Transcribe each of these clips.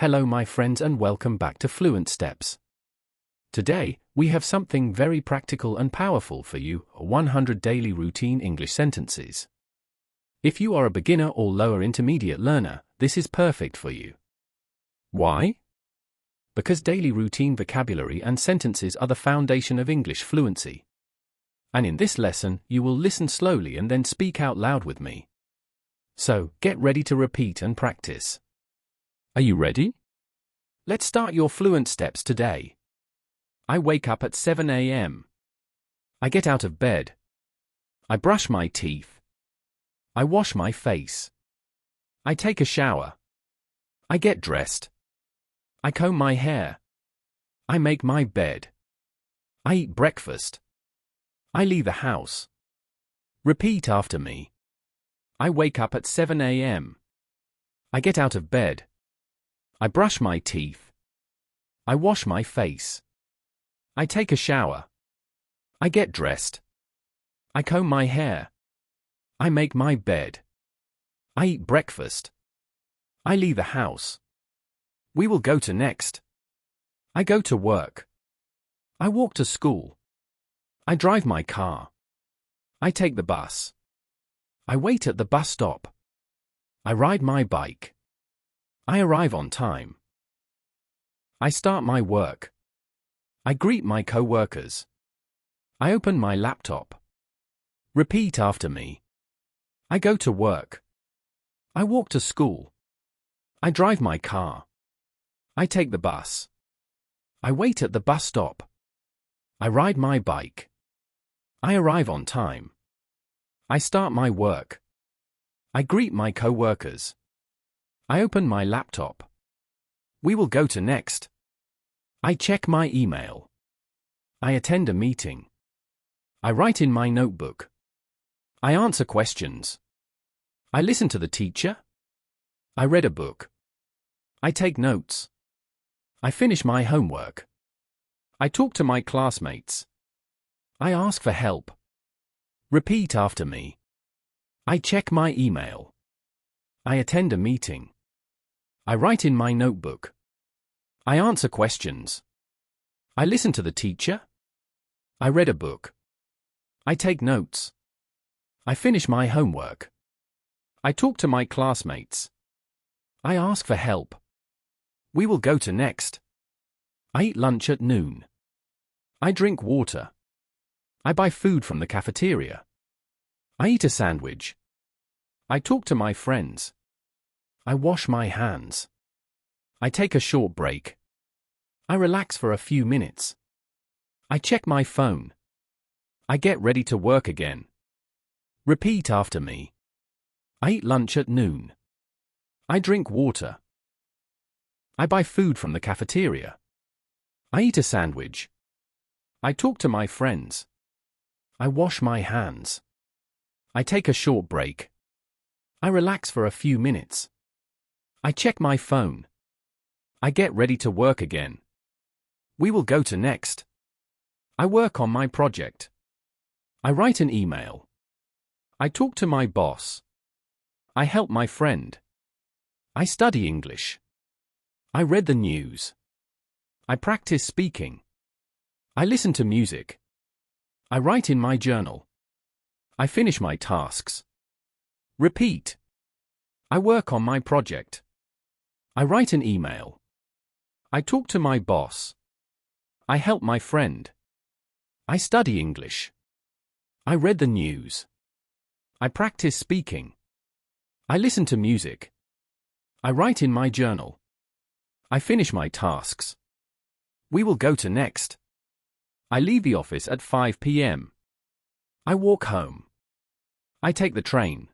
Hello my friends and welcome back to Fluent Steps. Today, we have something very practical and powerful for you, 100 daily routine English sentences. If you are a beginner or lower intermediate learner, this is perfect for you. Why? Because daily routine vocabulary and sentences are the foundation of English fluency. And in this lesson, you will listen slowly and then speak out loud with me. So, get ready to repeat and practice. Are you ready? Let's start your fluent steps today. I wake up at 7 a.m. I get out of bed. I brush my teeth. I wash my face. I take a shower. I get dressed. I comb my hair. I make my bed. I eat breakfast. I leave the house. Repeat after me. I wake up at 7 a.m. I get out of bed. I brush my teeth. I wash my face. I take a shower. I get dressed. I comb my hair. I make my bed. I eat breakfast. I leave the house. We will go to next. I go to work. I walk to school. I drive my car. I take the bus. I wait at the bus stop. I ride my bike. I arrive on time. I start my work. I greet my co-workers. I open my laptop. Repeat after me. I go to work. I walk to school. I drive my car. I take the bus. I wait at the bus stop. I ride my bike. I arrive on time. I start my work. I greet my co-workers. I open my laptop. We will go to next. I check my email. I attend a meeting. I write in my notebook. I answer questions. I listen to the teacher. I read a book. I take notes. I finish my homework. I talk to my classmates. I ask for help. Repeat after me. I check my email. I attend a meeting. I write in my notebook. I answer questions. I listen to the teacher. I read a book. I take notes. I finish my homework. I talk to my classmates. I ask for help. We will go to next. I eat lunch at noon. I drink water. I buy food from the cafeteria. I eat a sandwich. I talk to my friends. I wash my hands. I take a short break. I relax for a few minutes. I check my phone. I get ready to work again. Repeat after me. I eat lunch at noon. I drink water. I buy food from the cafeteria. I eat a sandwich. I talk to my friends. I wash my hands. I take a short break. I relax for a few minutes. I check my phone. I get ready to work again. We will go to next. I work on my project. I write an email. I talk to my boss. I help my friend. I study English. I read the news. I practice speaking. I listen to music. I write in my journal. I finish my tasks. Repeat. I work on my project. I write an email. I talk to my boss. I help my friend. I study English. I read the news. I practice speaking. I listen to music. I write in my journal. I finish my tasks. We will go to next. I leave the office at 5 p.m. I walk home. I take the train.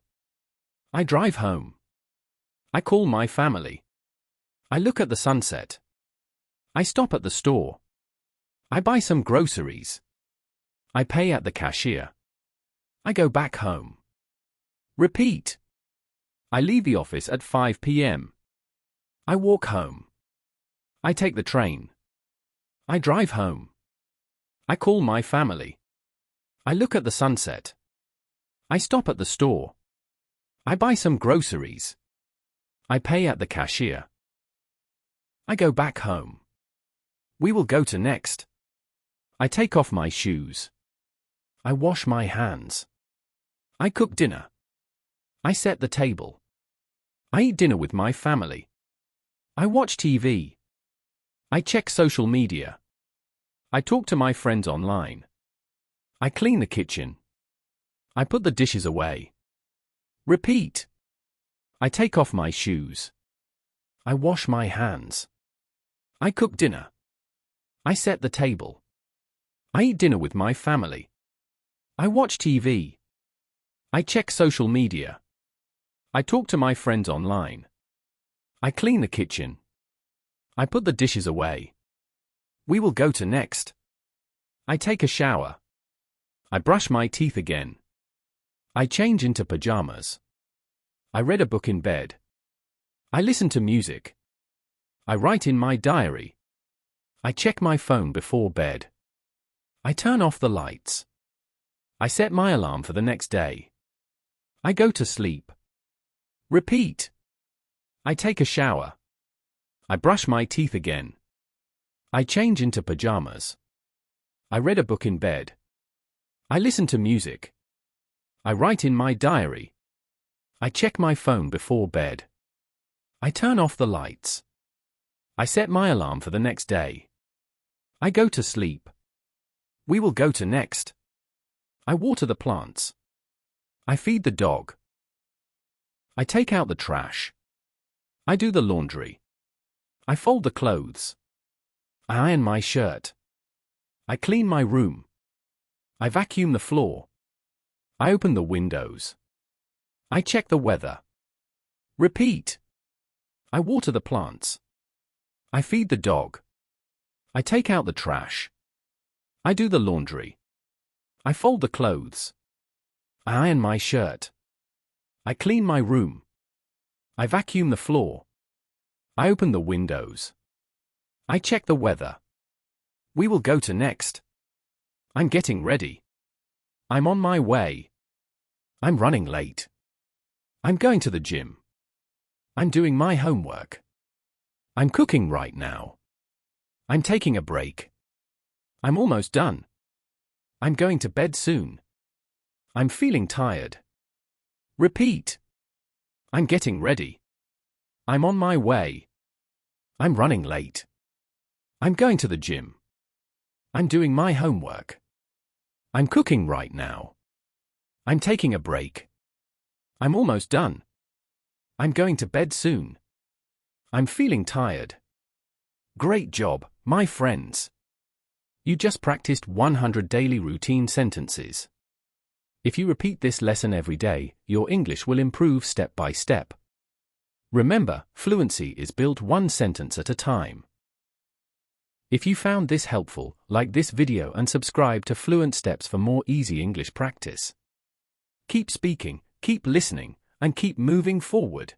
I drive home. I call my family. I look at the sunset. I stop at the store. I buy some groceries. I pay at the cashier. I go back home. Repeat. I leave the office at 5 p.m. I walk home. I take the train. I drive home. I call my family. I look at the sunset. I stop at the store. I buy some groceries. I pay at the cashier. I go back home. We will go to next. I take off my shoes. I wash my hands. I cook dinner. I set the table. I eat dinner with my family. I watch TV. I check social media. I talk to my friends online. I clean the kitchen. I put the dishes away. Repeat. I take off my shoes. I wash my hands. I cook dinner. I set the table. I eat dinner with my family. I watch TV. I check social media. I talk to my friends online. I clean the kitchen. I put the dishes away. We will go to next. I take a shower. I brush my teeth again. I change into pajamas. I read a book in bed. I listen to music. I write in my diary. I check my phone before bed. I turn off the lights. I set my alarm for the next day. I go to sleep. Repeat. I take a shower. I brush my teeth again. I change into pajamas. I read a book in bed. I listen to music. I write in my diary. I check my phone before bed. I turn off the lights. I set my alarm for the next day. I go to sleep. We will go to next. I water the plants. I feed the dog. I take out the trash. I do the laundry. I fold the clothes. I iron my shirt. I clean my room. I vacuum the floor. I open the windows. I check the weather. Repeat. I water the plants. I feed the dog. I take out the trash. I do the laundry. I fold the clothes. I iron my shirt. I clean my room. I vacuum the floor. I open the windows. I check the weather. We will go to next. I'm getting ready. I'm on my way. I'm running late. I'm going to the gym. I'm doing my homework. I'm cooking right now. I'm taking a break. I'm almost done. I'm going to bed soon. I'm feeling tired. Repeat. I'm getting ready. I'm on my way. I'm running late. I'm going to the gym. I'm doing my homework. I'm cooking right now. I'm taking a break. I'm almost done. I'm going to bed soon. I'm feeling tired. Great job, my friends. You just practiced 100 daily routine sentences. If you repeat this lesson every day, your English will improve step by step. Remember, fluency is built one sentence at a time. If you found this helpful, like this video and subscribe to Fluent Steps for more easy English practice. Keep speaking, keep listening, and keep moving forward.